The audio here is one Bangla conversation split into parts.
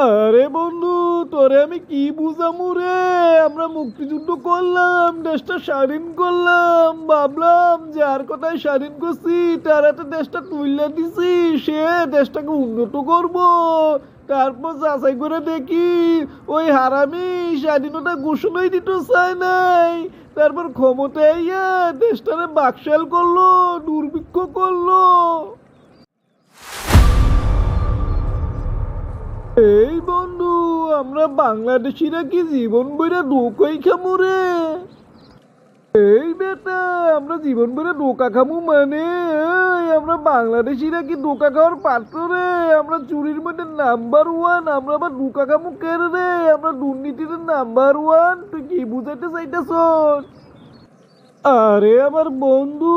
আরে বন্ধু, তোরে আমি কি বুঝামু রে? আমরা মুক্তিযুদ্ধ করলাম, দেশটা স্বাধীন করলাম, ভাবলাম যার কথায় স্বাধীন করছি তার হাতে দেশটা তুইলা দিছি, সে দেশটাকে উন্নত করব। তারপর যাচাই করে দেখি ওই হারামি স্বাধীনতা ঘোষণাই দিতে চায় নাই। তারপর ক্ষমতায় আইয়া দেশটারে বাকশাল করলো, দুর্ভিক্ষ করলো। এই বন্ধু, আমরা বাংলাদেশিরা কি জীবন বইরা ধোকাই খামু রে? এই বেটা, আমরা জীবন বইরা ধোকা খামু মানে? আমরা বাংলাদেশিরা কি ধোকা খাওয়ার পাত্র রে? আমরা চুরির মধ্যে নাম্বার ওয়ান, আমরা আবার ধোকা খামু কেন রে? আমরা দুর্নীতিতে নাম্বার ওয়ান, তুই কি বুঝাইতে চাইতেছ? আরে আমার বন্ধু,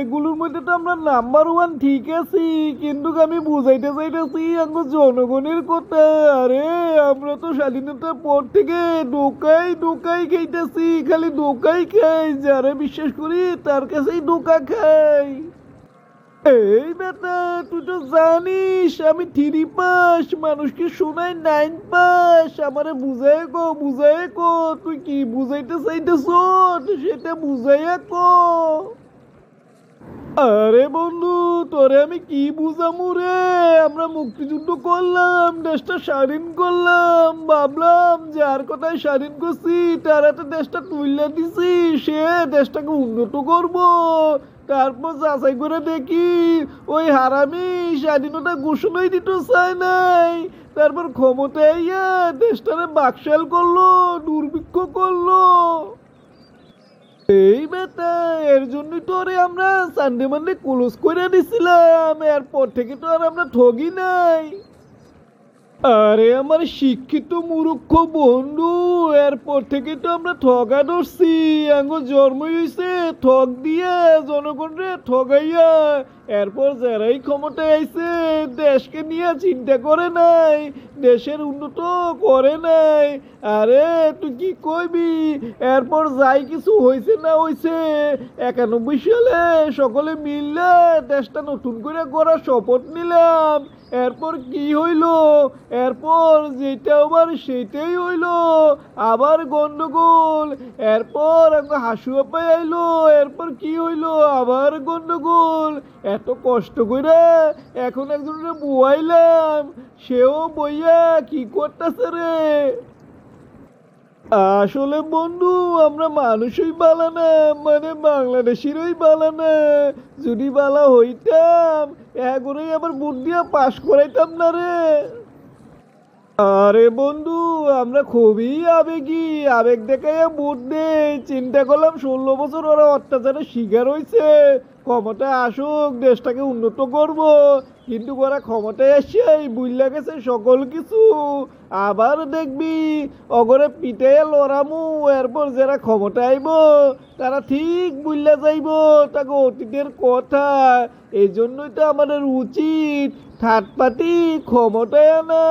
এগুলোর মধ্যে তো আমরা নাম্বার ওয়ান ঠিক আছি, কিন্তু আমি বুঝাইতে চাইতেছি আমার জনগণের কথা। আরে আমরা তো স্বাধীনতার পর থেকে ধোকাই ধোকাই খাইতেছি, খালি ধোকাই খাই, যারা বিশ্বাস করি তার কাছেই ধোকা খাই। এই বেটা, তুই তো জানিস আমি 3 পাস, মানুষকে শোনাই 9 পাস। আমারে বুঝাই কো, তুই কি বুঝাইতে চাইতেছ সেটা বুঝাইয়া কো। আরে বন্ধু, তোরে আমি কি বুঝামু রে? আমরা মুক্তিযুদ্ধ করলাম, দেশটা স্বাধীন করলাম, ভাবলাম যার কথায় স্বাধীন করছি তার হাতে দেশটা তুইলা দিছি, সে দেশটাকে উন্নত করব। তারপর যাচাই করে দেখি ওই হারামি স্বাধীনতা ঘোষণাই দিতে চায় নাই। তারপর ক্ষমতায় আইয়া দেশটারে বাকশাল করলো, দুর্ভিক্ষ করলো। এই বেটা, এর জন্যই তো আরে আমরা সানডে মানডে ক্লোজ করে দিছিলাম, এরপর থেকে তো আর আমরা ঠগি নাই। আরে আমার শিক্ষিত মূর্খ বন্ধু, এরপর থেকে তো আমরা ঠগা ধরছি। আঙ্গ জন্মই হইছে ঠগ দিয়ে, জনগণরে ঠগাইয়া। এরপর যারাই ক্ষমতায় আইছে দেশকে নিয়ে চিন্তা করে নাই, দেশের উন্নত করে নাই। আরে তুই কি কইবি? এরপর যাই কিছু হইছে না হইছে, 91 সালে সকলে মিললে দেশটা নতুন করে গড়ার শপথ নিলাম। এরপর কি হইলো? এরপর যেটা আবার সেটাই হইলো, আবার গন্ডগোল। এরপর হাসুয়া পাই আইলো, এরপর কি হইলো? আবার গন্ডগোল। এত কষ্ট করে এখন একজনের বইলাম, সেও বইয়া কি করতেছে রে? আসলে বন্ধু, আমরা মানুষই বালা না, মানে বাংলাদেশিরই বালা না। যদি বালা হইতাম এগোরেই আবার বুট দিয়া পাশ করাইতাম না রে। আরে বন্ধু, আমরা খুবই আবেগী, আবেগ দেখাইয়া ভোট দেই। চিন্তা করলাম 16 বছর ওরা অত্যাচারের শিকার হয়েছে, ক্ষমতায় আসুক, দেশটাকে উন্নত করব। কিন্তু ওরা ক্ষমতায় এসেই বুঝলা গেছে সকল কিছু। আবার দেখবি অগরে পিটাইয়া লড়ামু, এরপর যারা ক্ষমতায় আইব তারা ঠিক বুঝলা যাইব তাকে অতীতের কথা। এই জন্যই তো আমাদের উচিত থার্ড পার্টি ক্ষমতায় আনা।